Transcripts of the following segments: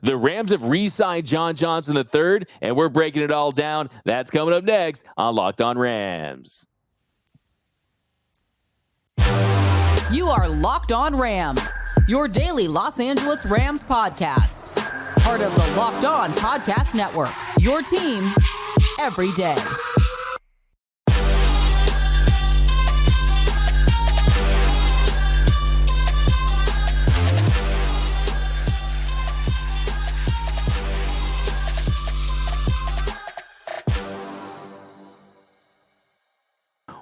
The Rams have re-signed John Johnson III, and we're breaking it all down. That's coming up next on Locked On Rams. You are Locked On Rams, your daily Los Angeles Rams podcast. Part of the Locked On Podcast Network, your team every day.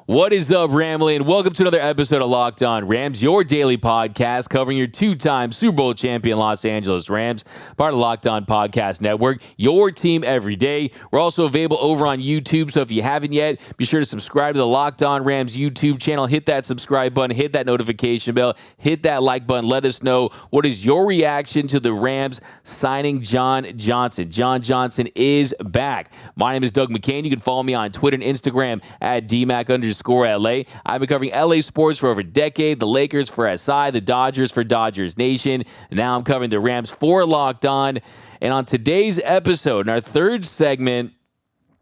What is up, Ramley, and welcome to another episode of Locked On Rams, your daily podcast covering your two-time Super Bowl champion Los Angeles Rams, part of the Locked On Podcast Network, your team every day. We're also available over on YouTube, so if you haven't yet, be sure to subscribe to the Locked On Rams YouTube channel. Hit that subscribe button, hit that notification bell, hit that like button. Let us know what is your reaction to the Rams signing John Johnson. John Johnson is back. My name is Doug McCain. You can follow me on Twitter and Instagram at DMAC_LA. I've been covering LA sports for over a decade, the Lakers for SI, the Dodgers for Dodgers Nation. Now I'm covering the Rams for Locked On. And on today's episode, in our third segment,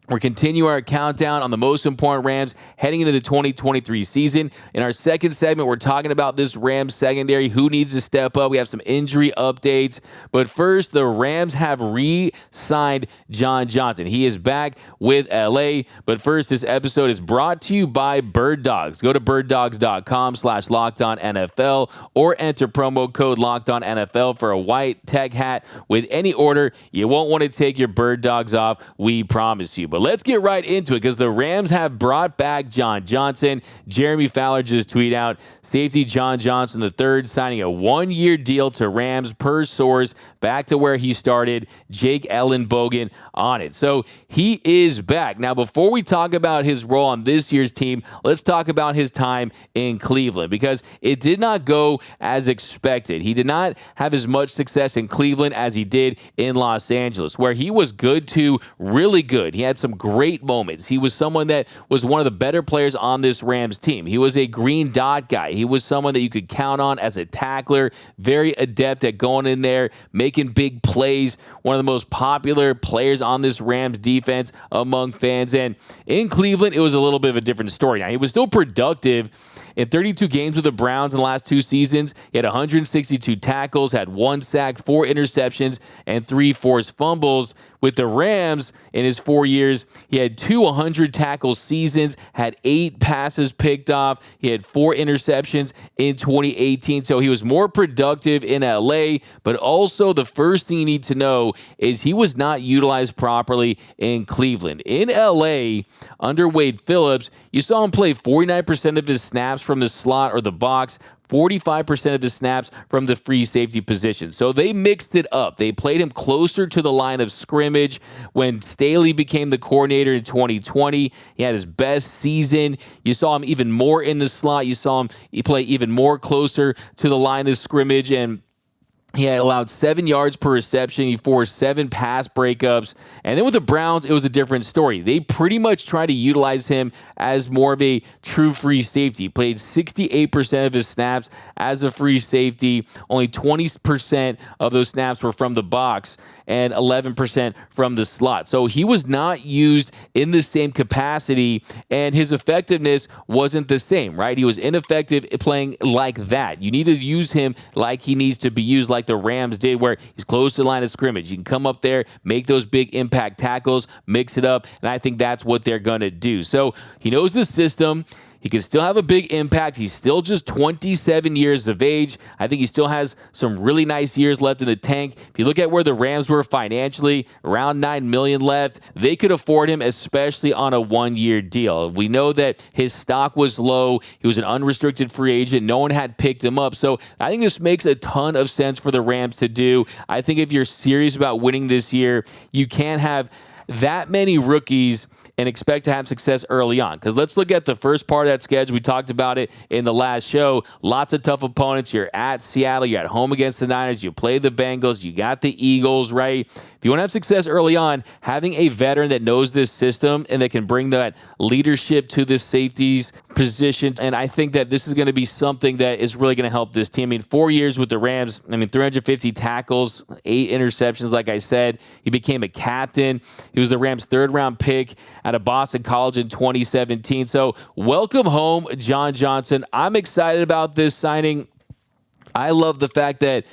we're continuing our countdown on the most important Rams heading into the 2023 season. In our second segment, we're talking about this Rams secondary, who needs to step up. We have some injury updates. But first, the Rams have re-signed John Johnson. He is back with LA. But first, this episode is brought to you by Bird Dogs. Go to birddogs.com/LockedOnNFL or enter promo code LockedOnNFL for a white tech hat with any order. You won't want to take your Bird Dogs off, we promise you. But let's get right into it because the Rams have brought back John Johnson. Jeremy Fowler just tweeted out, safety John Johnson III signing a one-year deal to Rams per source, back to where he started, Jake Ellenbogen on it. So he is back. Now, before we talk about his role on this year's team, let's talk about his time in Cleveland because it did not go as expected. He did not have as much success in Cleveland as he did in Los Angeles, where he was good to really good. He had some great moments. He was someone that was one of the better players on this Rams team. He was a green dot guy. He was someone that you could count on as a tackler, very adept at going in there, making big plays, one of the most popular players on this Rams defense among fans. And in Cleveland, it was a little bit of a different story. Now, he was still productive in 32 games with the Browns in the last two seasons. He had 162 tackles, had 1 sack, 4 interceptions, and 3 forced fumbles. With the Rams, in his 4 years, he had 2 100 tackle seasons, had 8 passes picked off. He had 4 interceptions in 2018. So he was more productive in LA, but also the first thing you need to know is he was not utilized properly in Cleveland. In LA, under Wade Phillips, you saw him play 49% of his snaps from the slot or the box, 45% of the snaps from the free safety position. So they mixed it up. They played him closer to the line of scrimmage. When Staley became the coordinator in 2020, he had his best season. You saw him even more in the slot. You saw him play even more closer to the line of scrimmage, and he had allowed 7 yards per reception. He forced 7 pass breakups. And then with the Browns, it was a different story. They pretty much tried to utilize him as more of a true free safety. He played 68% of his snaps as a free safety. Only 20% of those snaps were from the box and 11% from the slot. So he was not used in the same capacity, and his effectiveness wasn't the same, right? He was ineffective playing like that. You need to use him like he needs to be used, like the Rams did, where he's close to the line of scrimmage. You can come up there, make those big impact tackles, mix it up, and I think that's what they're going to do. So he knows the system. He can still have a big impact. He's still just 27 years of age. I think he still has some really nice years left in the tank. If you look at where the Rams were financially, around $9 million left, they could afford him, especially on a one-year deal. We know that his stock was low. He was an unrestricted free agent. No one had picked him up. So I think this makes a ton of sense for the Rams to do. I think if you're serious about winning this year, you can't have that many rookies and expect to have success early on. Because let's look at the first part of that schedule. We talked about it in the last show. Lots of tough opponents. You're at Seattle. You're at home against the Niners. You play the Bengals. You got the Eagles, right? If you want to have success early on, having a veteran that knows this system and that can bring that leadership to the safeties position, and I think that this is going to be something that is really going to help this team. I mean, 4 years with the Rams, 350 tackles, 8 interceptions, like I said. He became a captain. He was the Rams' third-round pick out of Boston College in 2017. So welcome home, John Johnson. I'm excited about this signing. I love the fact that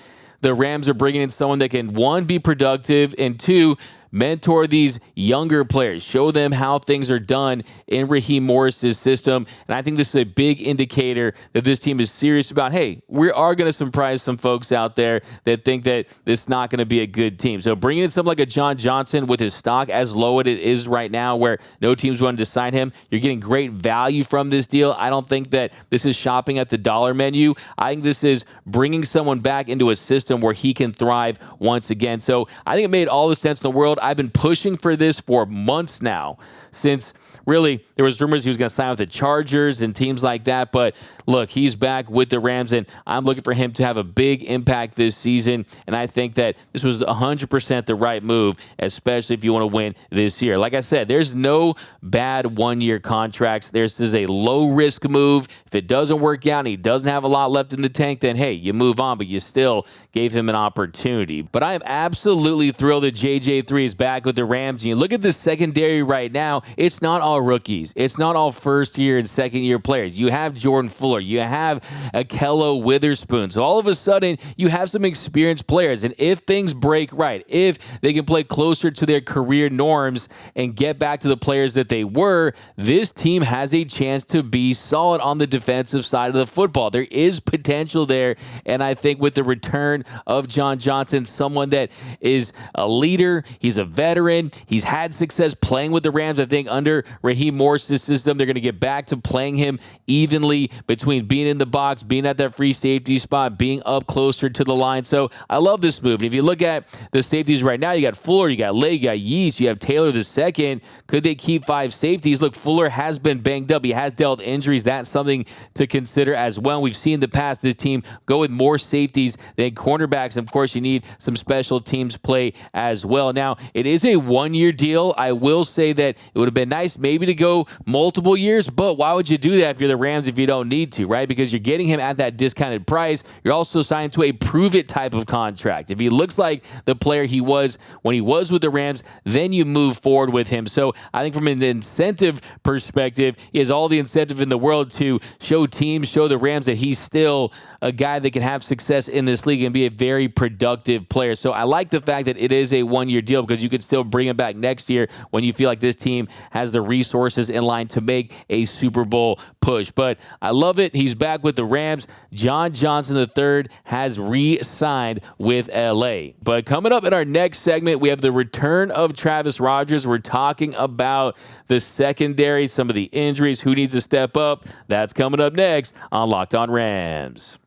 the Rams are bringing in someone that can, one, be productive, and two, mentor these younger players, show them how things are done in Raheem Morris's system. And I think this is a big indicator that this team is serious about, hey, we are going to surprise some folks out there that think that this is not going to be a good team. So bringing in someone like a John Johnson with his stock as low as it is right now, where no teams wanted to sign him, you're getting great value from this deal. I don't think that this is shopping at the dollar menu. I think this is bringing someone back into a system where he can thrive once again. So I think it made all the sense in the world. I've been pushing for this for months now, since really there was rumors he was going to sign with the Chargers and teams like that. But look, he's back with the Rams, and I'm looking for him to have a big impact this season. And I think that this was 100% the right move, especially if you want to win this year. Like I said, there's no bad one-year contracts. This is a low-risk move. If it doesn't work out and he doesn't have a lot left in the tank, then hey, you move on, but you still gave him an opportunity. But I am absolutely thrilled that JJ3 is back with the Rams. And you look at the secondary right now, it's not all rookies. It's not all first-year and second-year players. You have Jordan Fuller. You have Akello Witherspoon. So all of a sudden, you have some experienced players. And if things break right, if they can play closer to their career norms and get back to the players that they were, this team has a chance to be solid on the defensive side of the football. There is potential there. And I think with the return of John Johnson, someone that is a leader, he's a veteran, he's had success playing with the Rams. I think under Raheem Morris's system, they're going to get back to playing him evenly between being in the box, being at that free safety spot, being up closer to the line. So I love this move. And if you look at the safeties right now, you got Fuller, you got Lake, you got Yeast, you have Taylor the second. Could they keep 5 safeties? Look, Fuller has been banged up. He has dealt injuries. That's something to consider as well. We've seen in the past this team go with more safeties than cornerbacks. And of course, you need some special teams play as well. Now, it is a 1-year deal. I will say that it would have been nice maybe to go multiple years, but why would you do that if you're the Rams if you don't need to, right? Because you're getting him at that discounted price. You're also signed to a prove-it type of contract. If he looks like the player he was when he was with the Rams, then you move forward with him. So I think from an incentive perspective, he has all the incentive in the world to show teams, show the Rams that he's still a guy that can have success in this league and be a very productive player. So I like the fact that it is a 1-year deal because you could still bring him back next year when you feel like this team has the resources in line to make a Super Bowl push. But I love it. He's back with the Rams. John Johnson III has re-signed with LA. But coming up in our next segment, we have the return of Travis Rodgers. We're talking about the secondary, some of the injuries, who needs to step up. That's coming up next on Locked On Rams.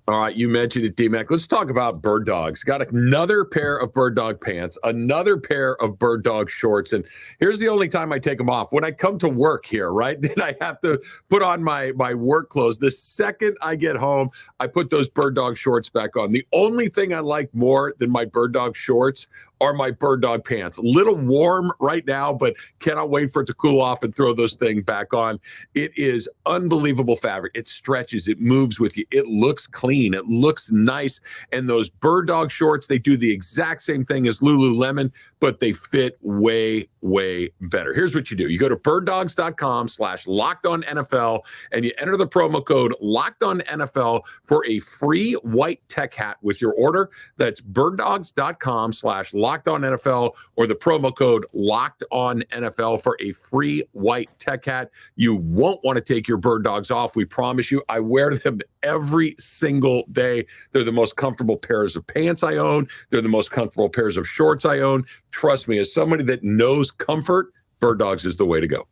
All right, you mentioned it, D-Mac. Let's talk about bird dogs. Got another pair of bird dog pants, another pair of bird dog shorts, and here's the only time I take them off. When I come to work here, right, then I have to put on my work clothes. The second I get home, I put those bird dog shorts back on. The only thing I like more than my bird dog shorts are my bird dog pants. A little warm right now, but cannot wait for it to cool off and throw those things back on. It is unbelievable fabric. It stretches. It moves with you. It looks clean. It looks nice. And those bird dog shorts, they do the exact same thing as Lululemon, but they fit way, way better. Here's what you do. You go to birddogs.com/LockedOnNFL and you enter the promo code LockedOnNFL for a free white tech hat with your order. That's birddogs.com/LockedOnNFL or the promo code LockedOnNFL for a free white tech hat. You won't want to take your bird dogs off. We promise you. I wear them every single day. They're the most comfortable pairs of pants I own. They're the most comfortable pairs of shorts I own. Trust me, as somebody that knows comfort, bird dogs is the way to go.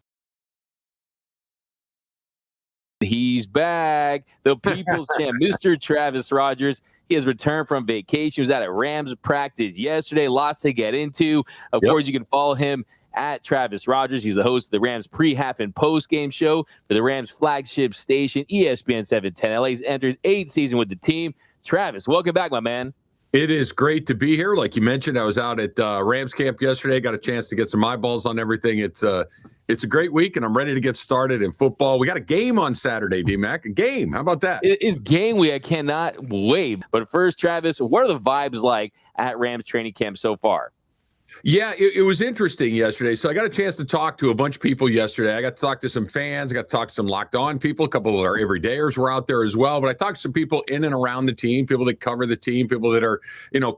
He's back. The people's champ, Mr. Travis Rodgers. He has returned from vacation. He was at a Rams practice yesterday. Lots to get into. Of course, you can follow him at Travis Rogers. He's the host of the Rams pre-half and post-game show for the Rams flagship station, ESPN 710. LA's enters 8th season with the team. Travis, welcome back, my man. It is great to be here. Like you mentioned, I was out at Rams camp yesterday. Got a chance to get some eyeballs on everything. It's a great week, and I'm ready to get started in football. We got a game on Saturday, D-Mac. A game. How about that? It is game week. I cannot wait. But first, Travis, what are the vibes like at Rams training camp so far? Yeah, it was interesting yesterday. So I got a chance to talk to a bunch of people yesterday. I got to talk to some fans. I got to talk to some Locked On people. A couple of our everydayers were out there as well. But I talked to some people in and around the team, people that cover the team, people that are,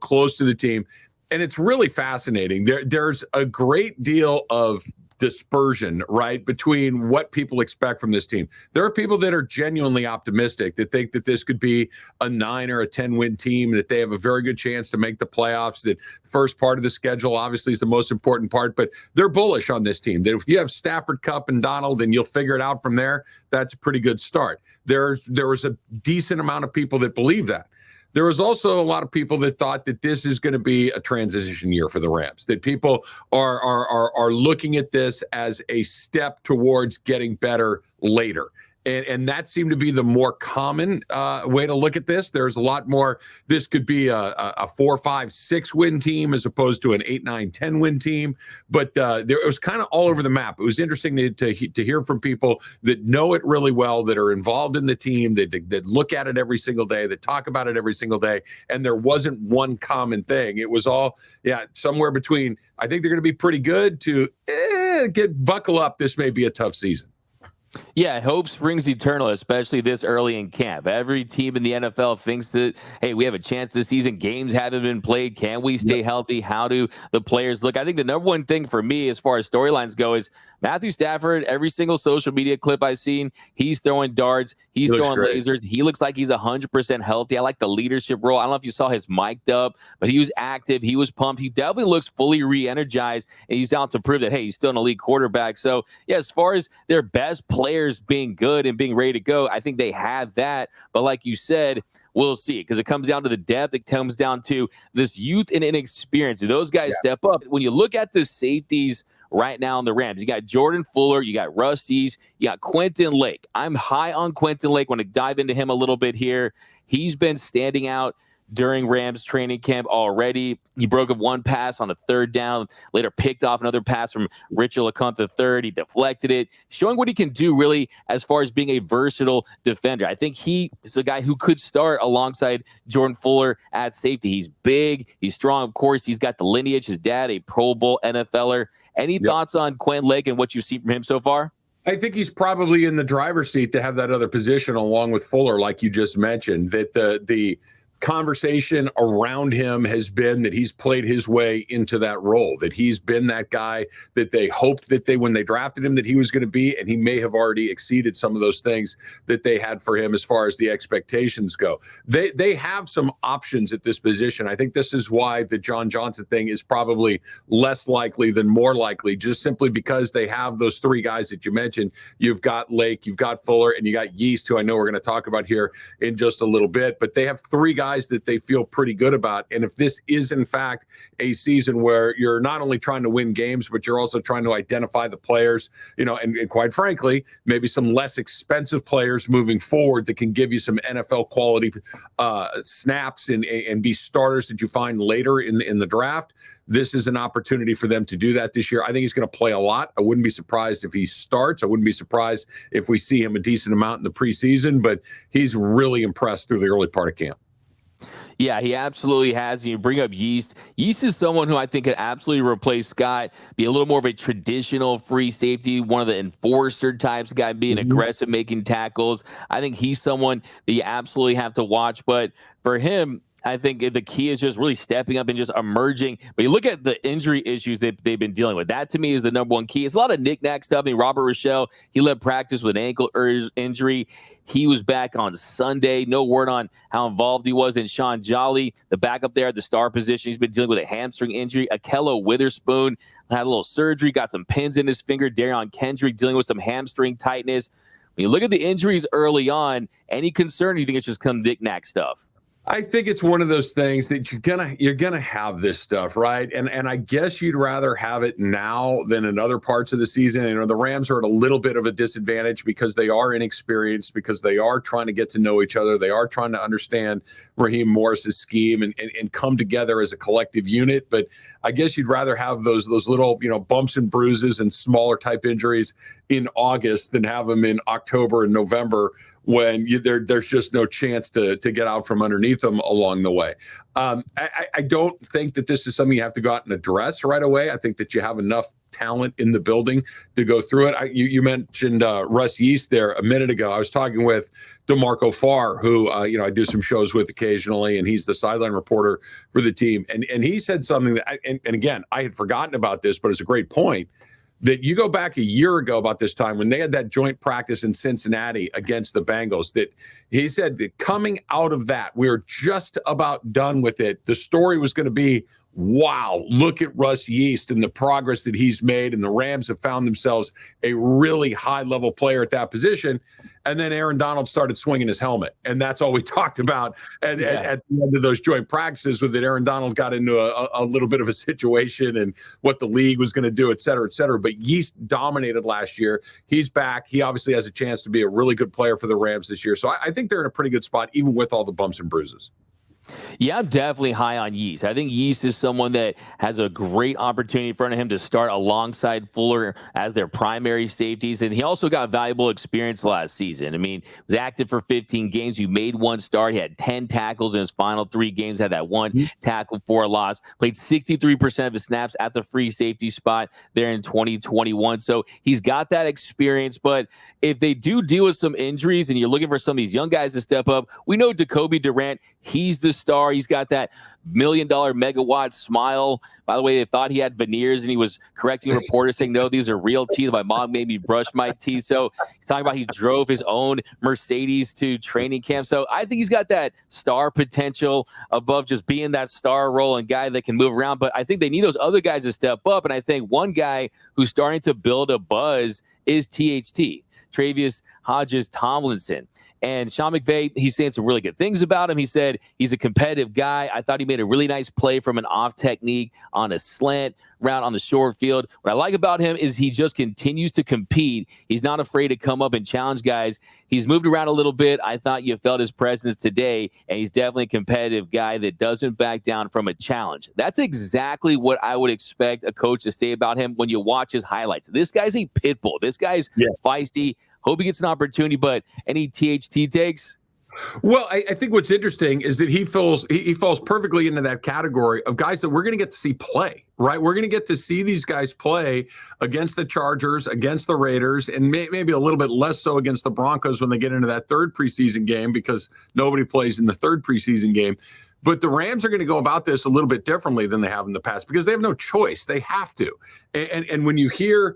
close to the team. And it's really fascinating. There's a great deal of dispersion, right, between what people expect from this team. There are people that are genuinely optimistic, that think that this could be a 9 or a 10 win team, that they have a very good chance to make the playoffs, that the first part of the schedule obviously is the most important part, but they're bullish on this team, that if you have Stafford, Kupp, and Donald, and you'll figure it out from there, that's a pretty good start. There was a decent amount of people that believe that. There was also a lot of people that thought that this is going to be a transition year for the Rams, that people are looking at this as a step towards getting better later. And that seemed to be the more common way to look at this. There's a lot more. This could be a 4, 5, 6 win team as opposed to an 8, 9, 10 win team. But it was kind of all over the map. It was interesting to hear from people that know it really well, that are involved in the team, that look at it every single day, that talk about it every single day. And there wasn't one common thing. It was all, somewhere between, I think they're going to be pretty good, to buckle up. This may be a tough season. Yeah, hope springs eternal, especially this early in camp. Every team in the NFL thinks that, hey, we have a chance this season. Games haven't been played. Can we stay healthy? How do the players look? I think the number one thing for me as far as storylines go is Matthew Stafford. Every single social media clip I've seen, he's throwing darts. He's throwing lasers. He looks like he's 100% healthy. I like the leadership role. I don't know if you saw his mic'd up, but he was active. He was pumped. He definitely looks fully re-energized, and he's out to prove that, hey, he's still an elite quarterback. So, yeah, as far as their best players being good and being ready to go, I think they have that. But like you said, we'll see, because it comes down to the depth. It comes down to this youth and inexperience. Do those guys step up? When you look at the safeties right now in the Rams, you got Jordan Fuller, you got Rusty's, you got Quentin Lake. I'm high on Quentin Lake. Want to dive into him a little bit here. He's been standing out during Rams training camp already. He broke up one pass on a 3rd down, later picked off another pass from Richard LeCompte III. He deflected it, showing what he can do really as far as being a versatile defender. I think he is a guy who could start alongside Jordan Fuller at safety. He's big, he's strong, of course. He's got the lineage. His dad, a Pro Bowl NFLer. Any thoughts on Quentin Lake and what you've seen from him so far? I think he's probably in the driver's seat to have that other position along with Fuller, like you just mentioned, that the conversation around him has been that he's played his way into that role, that he's been that guy that they hoped that when they drafted him, that he was going to be, and he may have already exceeded some of those things that they had for him as far as the expectations go. They have some options at this position. I think this is why the John Johnson thing is probably less likely than more likely, just simply because they have those 3 guys that you mentioned. You've got Lake, you've got Fuller, and you got Yeast, who I know we're going to talk about here in just a little bit, but they have 3 guys that they feel pretty good about. And if this is in fact a season where you're not only trying to win games, but you're also trying to identify the players, and quite frankly, maybe some less expensive players moving forward that can give you some NFL quality snaps and be starters that you find later in the draft, this is an opportunity for them to do that this year. I think he's going to play a lot. I wouldn't be surprised if he starts. I wouldn't be surprised if we see him a decent amount in the preseason, but he's really impressed through the early part of camp. Yeah, he absolutely has. You bring up Yeast. Yeast is someone who I think could absolutely replace Scott, be a little more of a traditional free safety, one of the enforcer types, guy being aggressive, making tackles. I think he's someone that you absolutely have to watch. But for him, I think the key is just really stepping up and just emerging. But you look at the injury issues they've been dealing with. That, to me, is the number one key. It's a lot of knick-knack stuff. I mean, Robert Rochelle, he left practice with an ankle injury. He was back on Sunday. No word on how involved he was. And Sean Jolly, the backup there at the star position, he's been dealing with a hamstring injury. Akello Witherspoon had a little surgery, got some pins in his finger. Darion Kendrick dealing with some hamstring tightness. When you look at the injuries early on, any concern, or you think it's just come knick-knack stuff? I think it's one of those things that you're gonna have this stuff, right? And I guess you'd rather have it now than in other parts of the season. You know, the Rams are at a little bit of a disadvantage because they are inexperienced, because they are trying to get to know each other. They are trying to understand Raheem Morris's scheme and come together as a collective unit. But I guess you'd rather have those little, bumps and bruises and smaller type injuries in August than have them in October and November when there's just no chance to get out from underneath them along the way. I don't think that this is something you have to go out and address right away. I think that you have enough talent in the building to go through it. You mentioned Russ Yeast there a minute ago. I was talking with DeMarco Farr, who I do some shows with occasionally, and he's the sideline reporter for the team. And he said something that, and again, I had forgotten about this, but it's a great point. That you go back a year ago about this time when they had that joint practice in Cincinnati against the Bengals, that he said that coming out of that, we were just about done with it. The story was going to be, wow, look at Russ Yeast and the progress that he's made. And the Rams have found themselves a really high-level player at that position. And then Aaron Donald started swinging his helmet. And that's all we talked about at the end of those joint practices, with that Aaron Donald got into a little bit of a situation and what the league was going to do, et cetera, et cetera. But Yeast dominated last year. He's back. He obviously has a chance to be a really good player for the Rams this year. So I think they're in a pretty good spot, even with all the bumps and bruises. Yeah, I'm definitely high on Yeast. I think Yeast is someone that has a great opportunity in front of him to start alongside Fuller as their primary safeties. And he also got valuable experience last season. I mean, he was active for 15 games. He made one start. He had 10 tackles in his final 3 games, had that one tackle for a loss, played 63% of his snaps at the free safety spot there in 2021. So he's got that experience. But if they do deal with some injuries and you're looking for some of these young guys to step up, we know Jacoby Durant, he's the star. He's got that $1 million megawatt smile. By the way, they thought he had veneers, and he was correcting reporters saying, no, these are real teeth. My mom made me brush my teeth. So he's talking about he drove his own Mercedes to training camp. So I think he's got that star potential above just being that star role and guy that can move around. But I think they need those other guys to step up. And I think one guy who's starting to build a buzz is THT, Travius Hodges-Tomlinson. And Sean McVay, he's saying some really good things about him. He said he's a competitive guy. I thought he made a really nice play from an off technique on a slant route on the short field. What I like about him is he just continues to compete. He's not afraid to come up and challenge guys. He's moved around a little bit. I thought you felt his presence today, and he's definitely a competitive guy that doesn't back down from a challenge. That's exactly what I would expect a coach to say about him when you watch his highlights. This guy's a pit bull. This guy's feisty. Hope he gets an opportunity, but any THT takes? Well, I think what's interesting is that he falls perfectly into that category of guys that we're going to get to see play, right? We're going to get to see these guys play against the Chargers, against the Raiders, and maybe a little bit less so against the Broncos when they get into that third preseason game, because nobody plays in the third preseason game. But the Rams are going to go about this a little bit differently than they have in the past, because they have no choice. They have to. And when you hear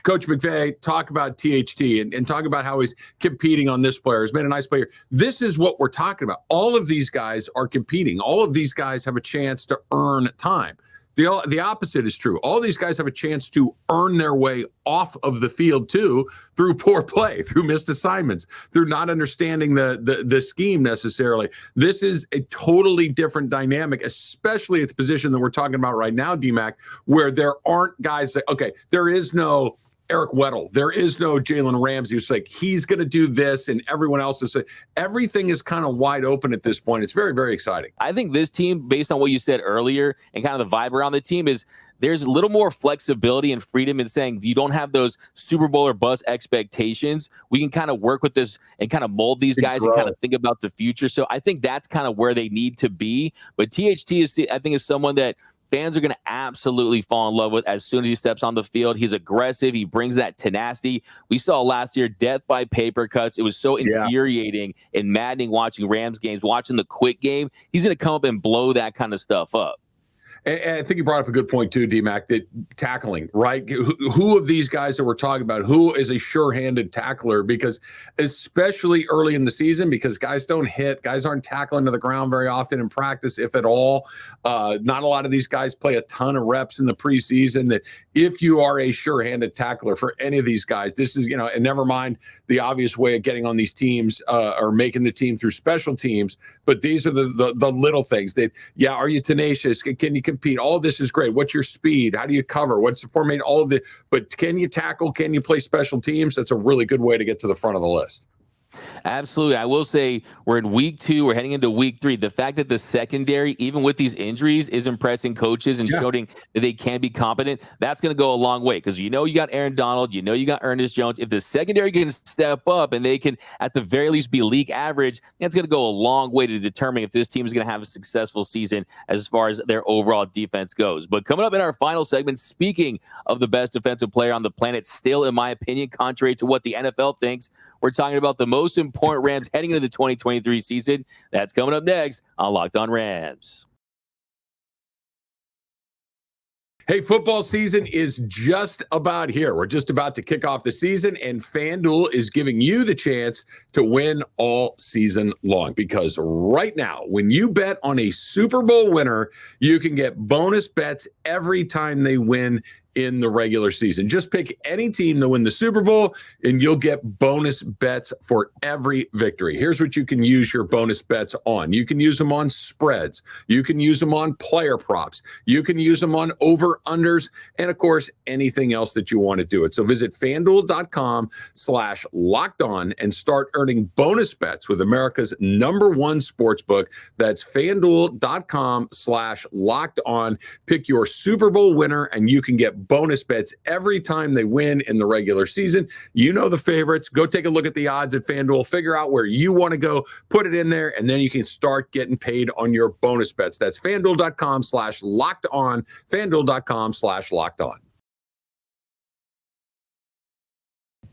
Coach McVay talk about THT and talk about how he's competing on this player, he's made a nice player. This is what we're talking about. All of these guys are competing. All of these guys have a chance to earn time. The opposite is true. All these guys have a chance to earn their way off of the field too, through poor play, through missed assignments, through not understanding the scheme necessarily. This is a totally different dynamic, especially at the position that we're talking about right now, DMAC, where there aren't guys that, okay, there is no Eric Weddle. There is no Jalen Ramsey who's like, he's going to do this, and everyone else is. Everything is kind of wide open at this point. It's very, very exciting. I think this team, based on what you said earlier and kind of the vibe around the team, is there's a little more flexibility and freedom in saying you don't have those Super Bowl or bust expectations. We can kind of work with this and kind of mold these guys and kind of think about the future. So I think that's kind of where they need to be. But THT I think is someone that fans are going to absolutely fall in love with as soon as he steps on the field. He's aggressive. He brings that tenacity. We saw last year death by paper cuts. It was so infuriating and maddening watching Rams games, watching the quick game. He's going to come up and blow that kind of stuff up. And I think you brought up a good point too, D-Mac, that tackling, right? Who of these guys that we're talking about, who is a sure-handed tackler? Because especially early in the season, because guys don't hit, guys aren't tackling to the ground very often in practice, if at all. Not a lot of these guys play a ton of reps in the preseason. That if you are a sure-handed tackler for any of these guys, this is, and never mind the obvious way of getting on these teams or making the team through special teams, but these are the little things that, are you tenacious? Can you compete? All of this is great. What's your speed? How do you cover? What's the formation? All of it. But can you tackle? Can you play special teams? That's a really good way to get to the front of the list. Absolutely. I will say we're in week 2. We're heading into week 3. The fact that the secondary, even with these injuries, is impressing coaches and showing that they can be competent, that's going to go a long way because you got Aaron Donald, you got Ernest Jones. If the secondary can step up and they can at the very least be league average, that's going to go a long way to determine if this team is going to have a successful season as far as their overall defense goes. But coming up in our final segment, speaking of the best defensive player on the planet, still in my opinion, contrary to what the NFL thinks, we're talking about the most important Rams heading into the 2023 season. That's coming up next on Locked On Rams. Hey, football season is just about here. We're just about to kick off the season, and FanDuel is giving you the chance to win all season long. Because right now, when you bet on a Super Bowl winner, you can get bonus bets every time they win in the regular season. Just pick any team to win the Super Bowl, and you'll get bonus bets for every victory. Here's what you can use your bonus bets on. You can use them on spreads. You can use them on player props. You can use them on over-unders, and of course, anything else that you want to do it. So visit FanDuel.com/lockedon and start earning bonus bets with America's #1 sportsbook. That's FanDuel.com/lockedon. Pick your Super Bowl winner, and you can get bonus bets every time they win in the regular season. You know the favorites. Go take a look at the odds at FanDuel. Figure out where you want to go. Put it in there, and then you can start getting paid on your bonus bets. That's FanDuel.com/lockedon. FanDuel.com/lockedon.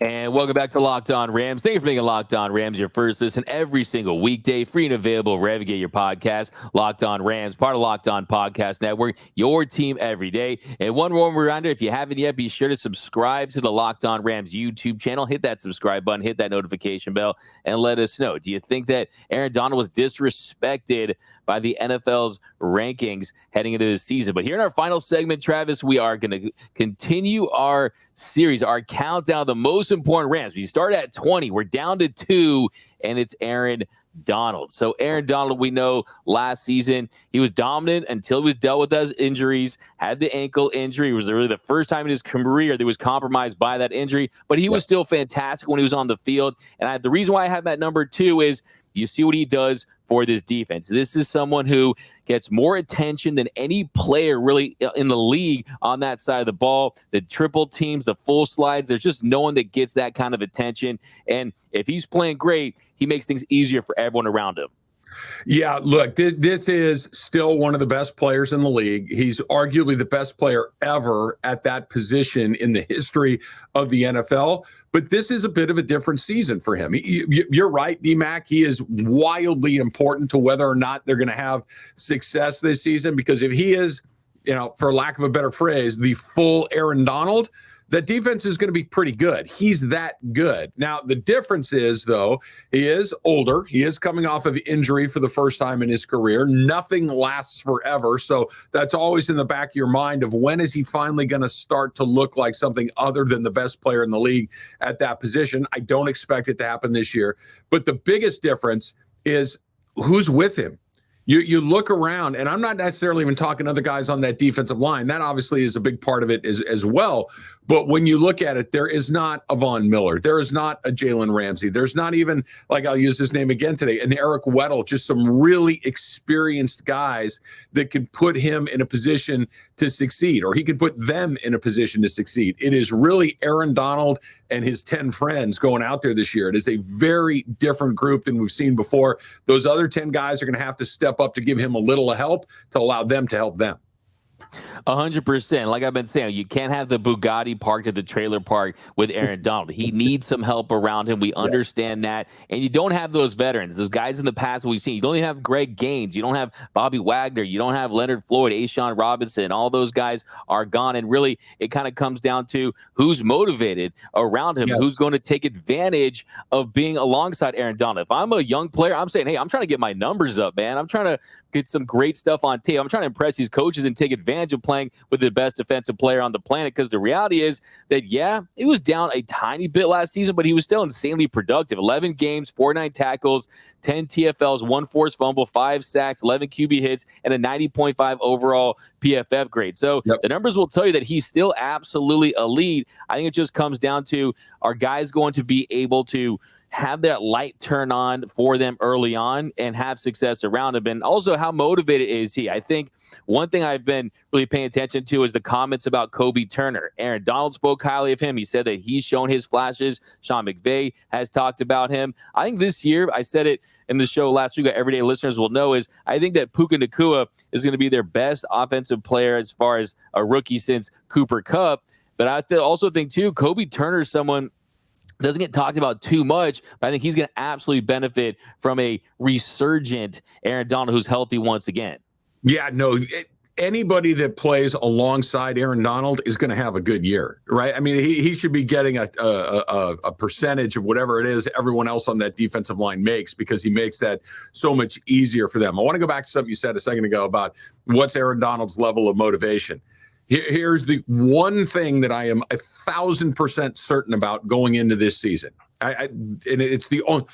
And welcome back to Locked On Rams. Thank you for making Locked On Rams your first listen every single weekday, free and available wherever you get your podcast. Locked On Rams, part of Locked On Podcast Network, your team every day. And one more reminder, if you haven't yet, be sure to subscribe to the Locked On Rams YouTube channel. Hit that subscribe button, hit that notification bell, and let us know. Do you think that Aaron Donald was disrespected by the NFL's rankings heading into the season? But here in our final segment, Travis, we are going to continue our series, our countdown of the most important Rams. We start at 20. We're down to 2, and it's Aaron Donald. So Aaron Donald, we know last season he was dominant until he was dealt with those injuries, had the ankle injury. It was really the first time in his career that was compromised by that injury, but he was still fantastic when he was on the field. And the reason why I have that number 2 is you see what he does for this defense. This is someone who gets more attention than any player really in the league on that side of the ball. The triple teams, the full slides, there's just no one that gets that kind of attention. And if he's playing great, he makes things easier for everyone around him. Yeah, look, this is still one of the best players in the league. He's arguably the best player ever at that position in the history of the NFL. But this is a bit of a different season for him. You're right, D-Mac. He is wildly important to whether or not they're going to have success this season, because if he is, for lack of a better phrase, the full Aaron Donald, the defense is going to be pretty good. He's that good. Now, the difference is, though, he is older. He is coming off of injury for the first time in his career. Nothing lasts forever. So that's always in the back of your mind of when is he finally going to start to look like something other than the best player in the league at that position. I don't expect it to happen this year. But the biggest difference is who's with him. You look around, and I'm not necessarily even talking other guys on that defensive line. That obviously is a big part of it as well. But when you look at it, there is not a Von Miller. There is not a Jalen Ramsey. There's not even, like I'll use his name again today, an Eric Weddle, just some really experienced guys that can put him in a position to succeed, or he can put them in a position to succeed. It is really Aaron Donald and his 10 friends going out there this year. It is a very different group than we've seen before. Those other 10 guys are going to have to step up to give him a little help to allow them to help them. 100%. Like I've been saying, you can't have the Bugatti parked at the trailer park with Aaron Donald. He needs some help around him. We Yes. understand that. And you don't have those veterans, those guys in the past we've seen. You don't even have Greg Gaines. You don't have Bobby Wagner. You don't have Leonard Floyd, Ashawn Robinson. All those guys are gone. And really, it kind of comes down to who's motivated around him, Yes. who's going to take advantage of being alongside Aaron Donald. If I'm a young player, I'm saying, hey, I'm trying to get my numbers up, man. I'm trying to get some great stuff on tape. I'm trying to impress these coaches and take advantage of playing with the best defensive player on the planet, because the reality is that, yeah, he was down a tiny bit last season, but he was still insanely productive. 11 games, 49 tackles, 10 TFLs, 1 forced fumble, 5 sacks, 11 QB hits, and a 90.5 overall PFF grade. So the numbers will tell you that he's still absolutely elite. I think it just comes down to, are guys going to be able to have that light turn on for them early on and have success around him? And also, how motivated is he? I think one thing I've been really paying attention to is the comments about Kobe Turner. Aaron Donald spoke highly of him. He said that he's shown his flashes. Sean McVay has talked about him. I think this year, I said it in the show last week, everyday listeners will know, is I think that Puka Nacua is going to be their best offensive player as far as a rookie since Cooper Kupp. But I also think, too, Kobe Turner is someone doesn't get talked about too much, but I think he's going to absolutely benefit from a resurgent Aaron Donald who's healthy once again. Yeah, no, anybody that plays alongside Aaron Donald is going to have a good year, right? I mean, he should be getting a percentage of whatever it is everyone else on that defensive line makes, because he makes that so much easier for them. I want to go back to something you said a second ago about what's Aaron Donald's level of motivation. Here's the one thing that I am 1,000% certain about going into this season. And it's the only.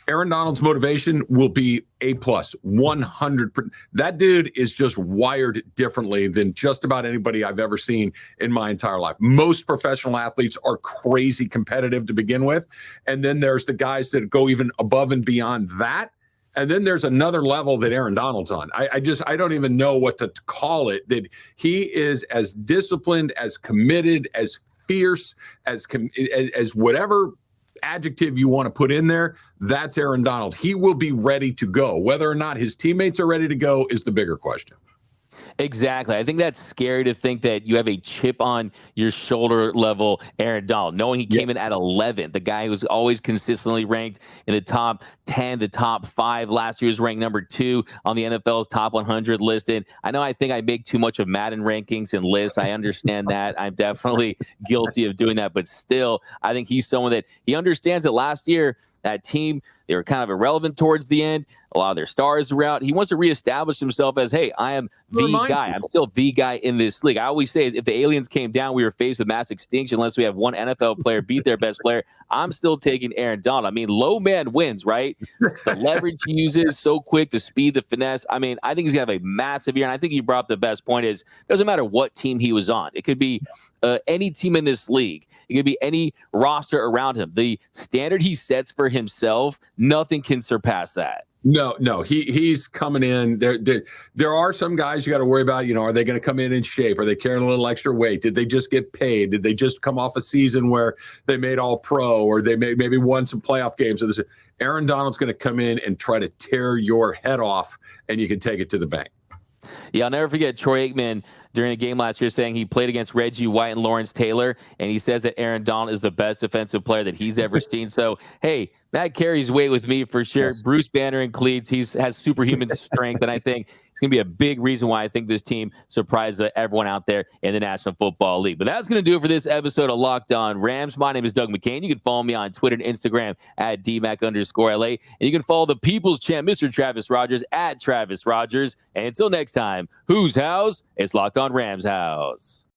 Aaron Donald's motivation will be A+, 100%. That dude is just wired differently than just about anybody I've ever seen in my entire life. Most professional athletes are crazy competitive to begin with. And then there's the guys that go even above and beyond that. And then there's another level that Aaron Donald's on. I don't even know what to call it, that he is as disciplined, as committed, as fierce, as whatever adjective you want to put in there. That's Aaron Donald. He will be ready to go. Whether or not his teammates are ready to go is the bigger question. Exactly. I think that's scary to think that you have a chip on your shoulder level Aaron Donald, knowing he came in at 11, the guy who was always consistently ranked in the top 10, the top 5. Last year was ranked number 2 on the NFL's top 100 list. And I think I make too much of Madden rankings and lists. I understand that. I'm definitely guilty of doing that. But still, I think he's someone that he understands that last year, that team, they were kind of irrelevant towards the end. A lot of their stars were out. He wants to reestablish himself as, hey, I am the guy. I'm still the guy in this league. I always say, if the aliens came down, we were faced with mass extinction unless we have one NFL player beat their best player. I'm still taking Aaron Donald. I mean, low man wins, right? The leverage he uses, so quick, the speed, the finesse. I mean, I think he's going to have a massive year. And I think you brought up the best point is, it doesn't matter what team he was on. It could be any team in this league. It could be any roster around him. The standard he sets for himself, nothing can surpass that. No, he's coming in. There are some guys you got to worry about. Are they going to come in shape? Are they carrying a little extra weight? Did they just get paid? Did they just come off a season where they made all pro, or they maybe won some playoff games? Aaron Donald's going to come in and try to tear your head off, and you can take it to the bank. Yeah, I'll never forget Troy Aikman during a game last year saying he played against Reggie White and Lawrence Taylor, and he says that Aaron Donald is the best defensive player that he's ever seen. So, hey, that carries weight with me for sure. Yes. Bruce Banner in cleats, has superhuman strength, and I think it's going to be a big reason why I think this team surprises everyone out there in the National Football League. But that's going to do it for this episode of Locked On Rams. My name is Doug McCain. You can follow me on Twitter and Instagram at DMac_LA. And you can follow the People's Champ, Mr. Travis Rogers, at Travis Rogers. And until next time, whose house? It's Locked On Rams House.